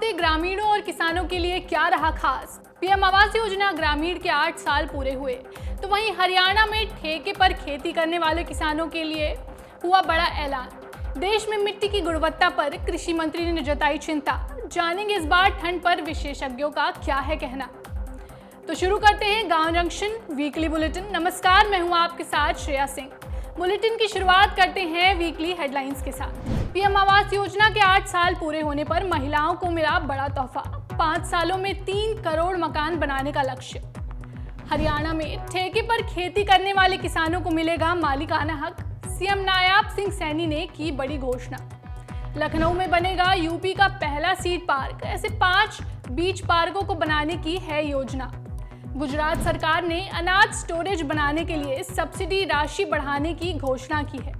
हफ्ते ग्रामीणों और किसानों के लिए क्या रहा खास? पीएम आवास योजना ग्रामीण के 8 साल पूरे हुए, तो वहीं हरियाणा में ठेके पर खेती करने वाले किसानों के लिए हुआ बड़ा ऐलान। देश में मिट्टी की गुणवत्ता पर कृषि मंत्री ने जताई चिंता। जानेंगे इस बार ठंड पर विशेषज्ञों का क्या है कहना। तो शुरू करते हैं गांव जंक्शन वीकली बुलेटिन। नमस्कार, मैं हूं आपके साथ श्रेया सिंह। बुलेटिन की शुरुआत करते हैं वीकली हेडलाइंस के साथ। पीएम आवास योजना के 8 साल पूरे होने पर महिलाओं को मिला बड़ा तोहफा। 5 सालों में 3 करोड़ मकान बनाने का लक्ष्य। हरियाणा में ठेके पर खेती करने वाले किसानों को मिलेगा मालिकाना हक। सीएम नायाब सिंह सैनी ने की बड़ी घोषणा। लखनऊ में बनेगा यूपी का पहला सीड पार्क। ऐसे 5 बीच पार्कों को बनाने की है योजना। गुजरात सरकार ने अनाज स्टोरेज बनाने के लिए सब्सिडी राशि बढ़ाने की घोषणा की है।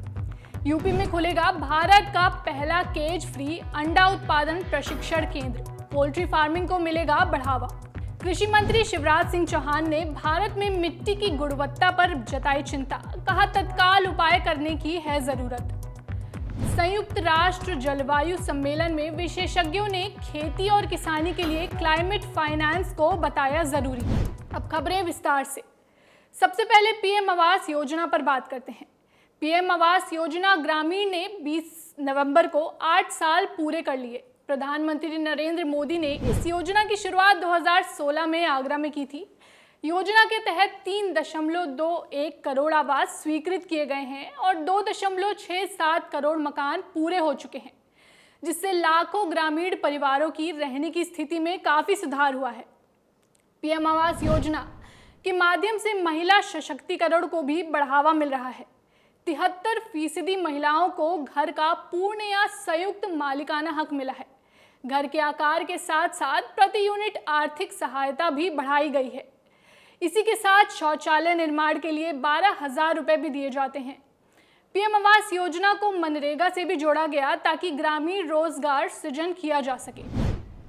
यूपी में खुलेगा भारत का पहला केज फ्री अंडा उत्पादन प्रशिक्षण केंद्र। पोल्ट्री फार्मिंग को मिलेगा बढ़ावा। कृषि मंत्री शिवराज सिंह चौहान ने भारत में मिट्टी की गुणवत्ता पर जताई चिंता। कहा तत्काल उपाय करने की है जरूरत। संयुक्त राष्ट्र जलवायु सम्मेलन में विशेषज्ञों ने खेती और किसानी के लिए क्लाइमेट फाइनेंस को बताया जरूरी। अब खबरें विस्तार से। सबसे पहले पीएम आवास योजना पर बात करते हैं। पीएम आवास योजना ग्रामीण ने 20 नवंबर को 8 साल पूरे कर लिए। प्रधानमंत्री नरेंद्र मोदी ने इस योजना की शुरुआत 2016 में आगरा में की थी। योजना के तहत 3.21 करोड़ आवास स्वीकृत किए गए हैं और 2.67 करोड़ मकान पूरे हो चुके हैं, जिससे लाखों ग्रामीण परिवारों की रहने की स्थिति में काफी सुधार हुआ है। पीएम आवास योजना के माध्यम से महिला सशक्तिकरण को भी बढ़ावा मिल रहा है। 73% महिलाओं को घर का पूर्ण या संयुक्त मालिकाना हक मिला है। घर के आकार के साथ साथ प्रति यूनिट आर्थिक सहायता भी बढ़ाई गई है। इसी के साथ शौचालय निर्माण के लिए 12,000 रुपए भी दिए जाते हैं। पीएम आवास योजना को मनरेगा से भी जोड़ा गया ताकि ग्रामीण रोजगार सृजन किया जा सके।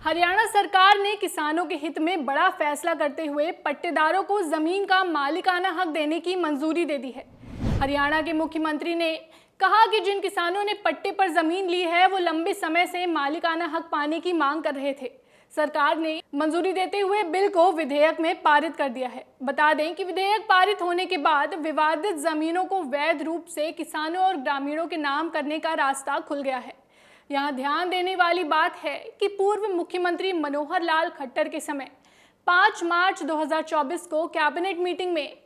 हरियाणा सरकार ने किसानों के हित में बड़ा फैसला करते हुए पट्टेदारों को जमीन का मालिकाना हक देने की मंजूरी दे दी है। हरियाणा के मुख्यमंत्री ने कहा कि जिन किसानों ने पट्टे पर जमीन ली है वो लंबे समय से मालिकाना हक पाने की मांग कर रहे थे। सरकार ने मंजूरी देते हुए बिल को विधेयक में पारित कर दिया है। बता दें कि विधेयक पारित होने के बाद विवादित जमीनों को वैध रूप से किसानों और ग्रामीणों के नाम करने का रास्ता खुल गया है। यहाँ ध्यान देने वाली बात है कि पूर्व मुख्यमंत्री मनोहर लाल खट्टर के समय 5 मार्च 2024 को कैबिनेट मीटिंग में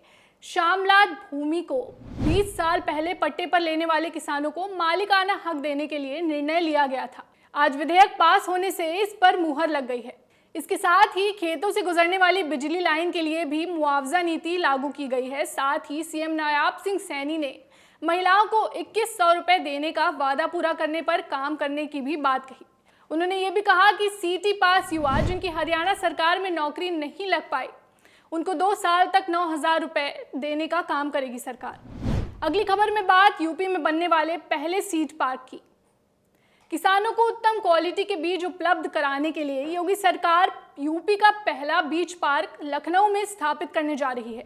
शामलात भूमि को 20 साल पहले पट्टे पर लेने वाले किसानों को मालिकाना हक देने के लिए निर्णय लिया गया था। आज विधेयक पास होने से इस पर मुहर लग गई है। इसके साथ ही खेतों से गुजरने वाली बिजली लाइन के लिए भी मुआवजा नीति लागू की गई है। साथ ही सीएम नायाब सिंह सैनी ने महिलाओं को 2100 रुपए देने का वादा पूरा करने पर काम करने की भी बात कही। उन्होंने ये भी कहा कि सीटी पास युवा जिनकी हरियाणा सरकार में नौकरी नहीं लग पाई, उनको 2 साल तक 9,000 रुपए देने का काम करेगी सरकार। अगली खबर में बात यूपी में बनने वाले पहले सीड पार्क की। किसानों को उत्तम क्वालिटी के बीज उपलब्ध कराने के लिए योगी सरकार यूपी का पहला बीज पार्क लखनऊ में स्थापित करने जा रही है।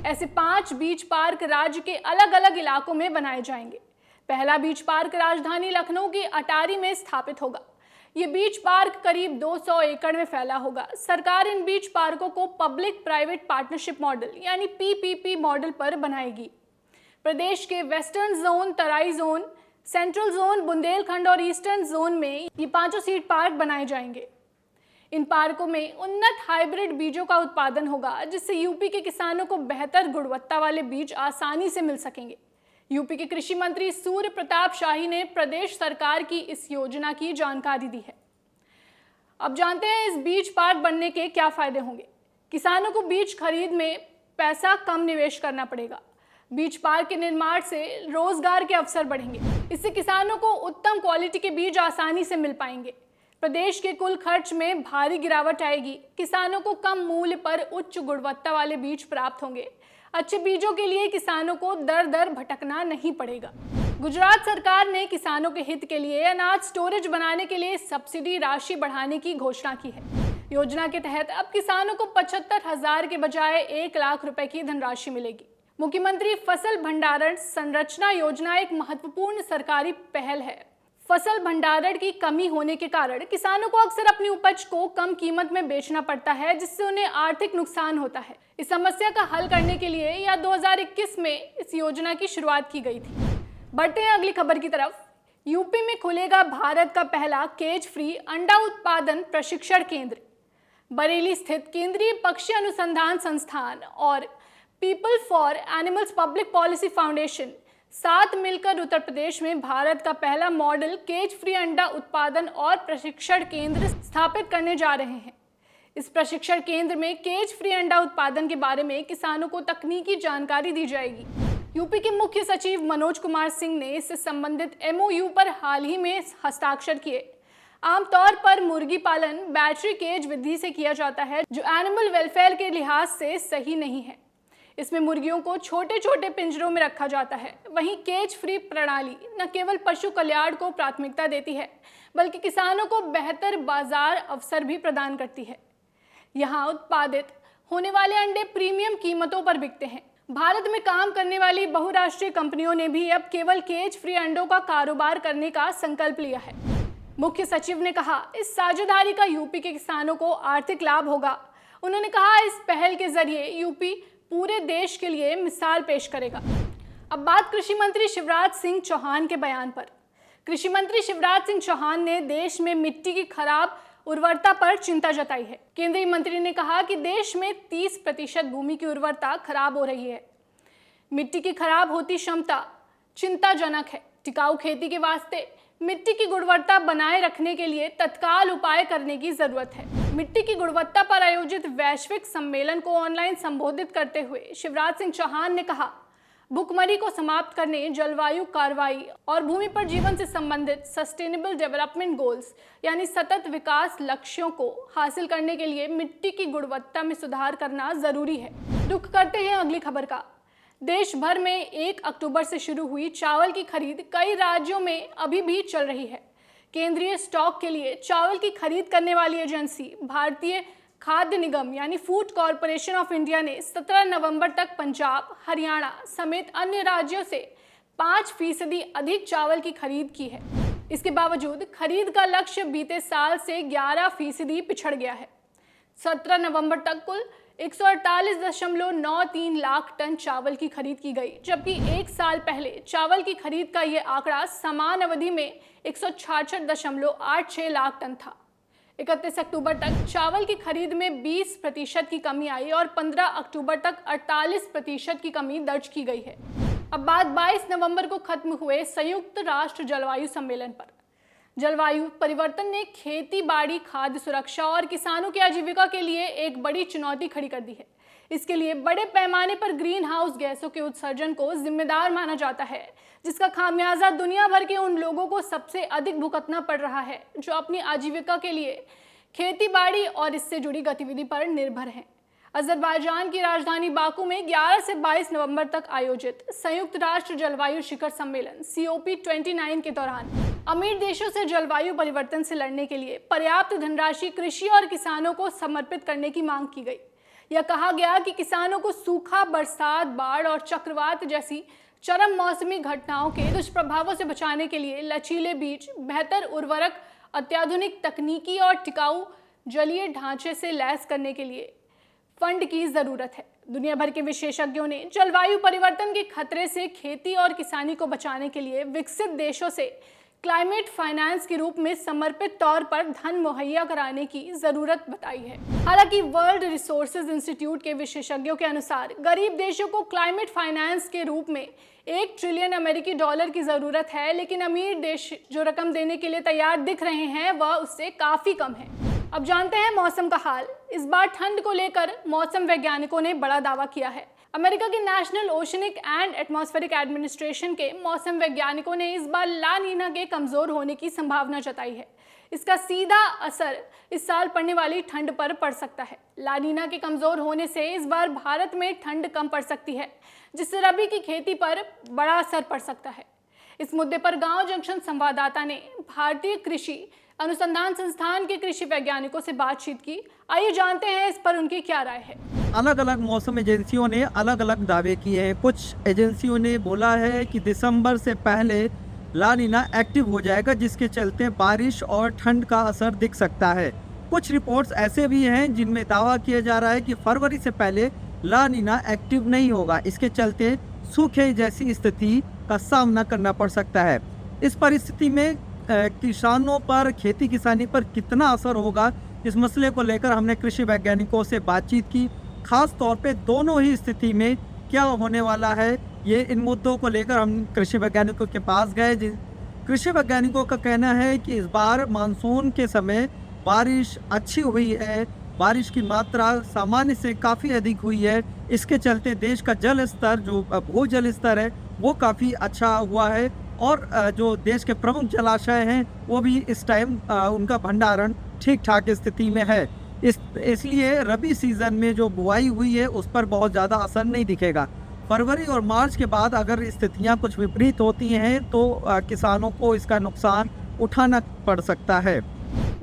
ऐसे 5 बीज पार्क राज्य के अलग अलग इलाकों में बनाए जाएंगे। पहला बीज पार्क राजधानी लखनऊ की अटारी में स्थापित होगा। ये बीच पार्क करीब 200 एकड़ में फैला होगा। सरकार इन बीच पार्कों को पब्लिक प्राइवेट पार्टनरशिप मॉडल यानी पीपीपी मॉडल पर बनाएगी। प्रदेश के वेस्टर्न जोन, तराई जोन, सेंट्रल जोन, बुंदेलखंड और ईस्टर्न जोन में ये 5 सीड पार्क बनाए जाएंगे। इन पार्कों में उन्नत हाइब्रिड बीजों का उत्पादन होगा, जिससे यूपी के किसानों को बेहतर गुणवत्ता वाले बीज आसानी से मिल सकेंगे। यूपी के कृषि मंत्री सूर्य प्रताप शाही ने प्रदेश सरकार की इस योजना की जानकारी दी है। अब जानते हैं इस बीज पार्क बनने के क्या फायदे होंगे। किसानों को बीज खरीद में पैसा कम निवेश करना पड़ेगा। बीज पार्क के निर्माण से रोजगार के अवसर बढ़ेंगे। इससे किसानों को उत्तम क्वालिटी के बीज आसानी से मिल पाएंगे। प्रदेश के कुल खर्च में भारी गिरावट आएगी। किसानों को कम मूल्य पर उच्च गुणवत्ता वाले बीज प्राप्त होंगे। अच्छे बीजों के लिए किसानों को दर दर भटकना नहीं पड़ेगा। गुजरात सरकार ने किसानों के हित के लिए अनाज स्टोरेज बनाने के लिए सब्सिडी राशि बढ़ाने की घोषणा की है। योजना के तहत अब किसानों को 75,000 के बजाय 1 लाख रुपए की धनराशि मिलेगी। मुख्यमंत्री फसल भंडारण संरचना योजना एक महत्वपूर्ण सरकारी पहल है। फसल भंडारण की कमी होने के कारण किसानों को अक्सर अपनी उपज को कम कीमत में बेचना पड़ता है, जिससे उन्हें आर्थिक नुकसान होता है। इस समस्या का हल करने के लिए या 2021 में इस योजना की शुरुआत की गई थी। बढ़ते हैं अगली खबर की तरफ। यूपी में खुलेगा भारत का पहला केज फ्री अंडा उत्पादन प्रशिक्षण केंद्र। बरेली स्थित केंद्रीय पक्षी अनुसंधान संस्थान और people for animals public policy foundation साथ मिलकर उत्तर प्रदेश में भारत का पहला मॉडल केज फ्री अंडा उत्पादन और प्रशिक्षण केंद्र स्थापित करने जा रहे हैं। इस प्रशिक्षण केंद्र में केज फ्री अंडा उत्पादन के बारे में किसानों को तकनीकी जानकारी दी जाएगी। यूपी के मुख्य सचिव मनोज कुमार सिंह ने इससे संबंधित MOU पर हाल ही में हस्ताक्षर किए। आमतौर पर मुर्गी पालन बैटरी केज विधि से किया जाता है, जो एनिमल वेलफेयर के लिहाज से सही नहीं है। इसमें मुर्गियों को छोटे छोटे पिंजरों में रखा जाता है। वहीं केज फ्री प्रणाली न केवल पशु कल्याण को प्राथमिकता देती है, बल्कि किसानों को बेहतर बाजार अवसर भी प्रदान करती है। यहाँ उत्पादित होने वाले अंडे प्रीमियम कीमतों पर बिकते हैं। भारत में काम करने वाली बहुराष्ट्रीय कंपनियों ने भी अब केवल केज फ्री अंडों का कारोबार करने का संकल्प लिया है। मुख्य सचिव ने कहा, इस साझेदारी का यूपी के किसानों को आर्थिक लाभ होगा। उन्होंने कहा, इस पहल के जरिए यूपी पूरे देश के लिए मिसाल पेश करेगा। अब बात कृषि मंत्री शिवराज सिंह चौहान के बयान पर। कृषि मंत्री शिवराज सिंह चौहान ने देश में मिट्टी की खराब उर्वरता पर चिंता जताई है। केंद्रीय मंत्री ने कहा कि देश में 30% भूमि की उर्वरता खराब हो रही है। मिट्टी की खराब होती क्षमता चिंताजनक है। टिकाऊ खेती के वास्ते मिट्टी की गुणवत्ता बनाए रखने के लिए तत्काल उपाय करने की जरूरत है। मिट्टी की गुणवत्ता पर आयोजित वैश्विक सम्मेलन को ऑनलाइन संबोधित करते हुए शिवराज सिंह चौहान ने कहा, भुखमरी को समाप्त करने, जलवायु कार्रवाई और भूमि पर जीवन से संबंधित सस्टेनेबल डेवलपमेंट गोल्स यानी सतत विकास लक्ष्यों को हासिल करने के लिए मिट्टी की गुणवत्ता में सुधार करना जरूरी है। रुख करते हैं अगली खबर का। देश भर में 1 अक्टूबर से शुरू हुई चावल की खरीद कई राज्यों में अभी भी चल रही है। केंद्रीय स्टॉक के लिए चावल की खरीद करने वाली एजेंसी भारतीय खाद्य निगम यानी फूड कॉरपोरेशन ऑफ इंडिया ने 17 नवंबर तक पंजाब, हरियाणा समेत अन्य राज्यों से 5% अधिक चावल की खरीद की है। इसके बावजूद खरीद का लक्ष्य बीते साल से 11% पिछड़ गया है। 17 नवंबर तक कुल 148.93 लाख टन चावल की खरीद की गई, जबकि एक साल पहले चावल की खरीद का यह आंकड़ा समान अवधि में 166.86 लाख टन था। 31 अक्टूबर तक चावल की खरीद में 20% की कमी आई और 15 अक्टूबर तक 48% की कमी दर्ज की गई है। अब बात 22 नवंबर को खत्म हुए संयुक्त राष्ट्र जलवायु सम्मेलन पर। जलवायु परिवर्तन ने खेती बाड़ी, खाद्य सुरक्षा और किसानों की आजीविका के लिए एक बड़ी चुनौती खड़ी कर दी है। इसके लिए बड़े पैमाने पर ग्रीन हाउस गैसों के उत्सर्जन को जिम्मेदार माना जाता है, जिसका खामियाजा दुनिया भर के उन लोगों को सबसे अधिक भुगतना पड़ रहा है जो अपनी आजीविका के लिए खेती बाड़ी और इससे जुड़ी गतिविधि पर निर्भर हैं। अजरबैजान की राजधानी बाकू में 11 से 22 नवंबर तक आयोजित संयुक्त राष्ट्र जलवायु शिखर सम्मेलन COP29 के दौरान अमीर देशों से जलवायु परिवर्तन से लड़ने के लिए पर्याप्त धनराशि कृषि और किसानों को समर्पित करने की मांग की गई। यह कहा गया कि किसानों को सूखा, बरसात, बाढ़ और चक्रवात जैसी चरम मौसमी घटनाओं के दुष्प्रभावों से बचाने के लिए लचीले बीज, बेहतर उर्वरक, अत्याधुनिक तकनीकी और टिकाऊ जलीय ढांचे से लैस करने के लिए फंड की जरूरत है। दुनिया भर के विशेषज्ञों ने जलवायु परिवर्तन के खतरे से खेती और किसानी को बचाने के लिए विकसित देशों से क्लाइमेट फाइनेंस के रूप में समर्पित तौर पर धन मुहैया कराने की जरूरत बताई है। हालांकि वर्ल्ड रिसोर्सेज इंस्टीट्यूट के विशेषज्ञों के अनुसार गरीब देशों को क्लाइमेट फाइनेंस के रूप में $1 ट्रिलियन की जरूरत है, लेकिन अमीर देश जो रकम देने के लिए तैयार दिख रहे हैं वह उससे काफी कम है। अब जानते हैं मौसम का हाल। इस बार ठंड को लेकर मौसम वैज्ञानिकों ने बड़ा दावा किया है। अमेरिका के national oceanic and atmospheric administration के मौसम वैज्ञानिकों ने इस बार ला नीना के कमजोर होने की संभावना जताई है। इसका सीधा असर इस साल पड़ने वाली ठंड पर पड़ सकता है। ला नीना के कमजोर होने से इस बार भारत में ठंड कम पड़ सकती है, जिससे रबी की खेती पर बड़ा असर पड़ सकता है। इस मुद्दे पर गांव जंक्शन संवाददाता ने भारतीय कृषि अनुसंधान संस्थान के कृषि वैज्ञानिकों से बातचीत की। आइए जानते हैं इस पर उनकी क्या राय है। अलग अलग मौसम एजेंसियों ने अलग अलग दावे किए हैं। कुछ एजेंसियों ने बोला है कि दिसंबर से पहले ला नीना एक्टिव हो जाएगा, जिसके चलते बारिश और ठंड का असर दिख सकता है। कुछ रिपोर्ट्स ऐसे भी हैं जिनमें दावा किया जा रहा है कि फरवरी से पहले ला नीना एक्टिव नहीं होगा। इसके चलते सूखे जैसी स्थिति का सामना करना पड़ सकता है। इस परिस्थिति में किसानों पर, खेती किसानी पर कितना असर होगा, इस मसले को लेकर हमने कृषि वैज्ञानिकों से बातचीत की। खास तौर पे दोनों ही स्थिति में क्या होने वाला है, ये इन मुद्दों को लेकर हम कृषि वैज्ञानिकों के पास गए। कृषि वैज्ञानिकों का कहना है कि इस बार मानसून के समय बारिश अच्छी हुई है, बारिश की मात्रा सामान्य से काफ़ी अधिक हुई है। इसके चलते देश का जल स्तर, जो भूजल स्तर है, वो काफ़ी अच्छा हुआ है और जो देश के प्रमुख जलाशय हैं वो भी इस टाइम उनका भंडारण ठीक ठाक स्थिति में है। इसलिए रबी सीज़न में जो बुआई हुई है उस पर बहुत ज़्यादा असर नहीं दिखेगा। फरवरी और मार्च के बाद अगर स्थितियां कुछ विपरीत होती हैं तो किसानों को इसका नुकसान उठाना पड़ सकता है।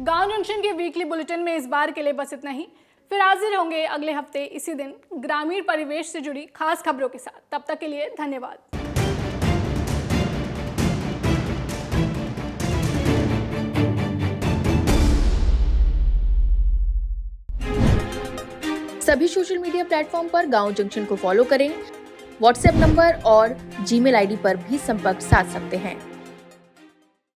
गांव जंक्शन के वीकली बुलेटिन में इस बार के लिए बस इतना ही। फिर हाजिर होंगे अगले हफ्ते इसी दिन ग्रामीण परिवेश से जुड़ी खास खबरों के साथ। तब तक के लिए धन्यवाद। सभी सोशल मीडिया प्लेटफॉर्म पर गांव जंक्शन को फॉलो करें। व्हाट्सएप नंबर और जीमेल आईडी पर भी संपर्क साध सकते हैं।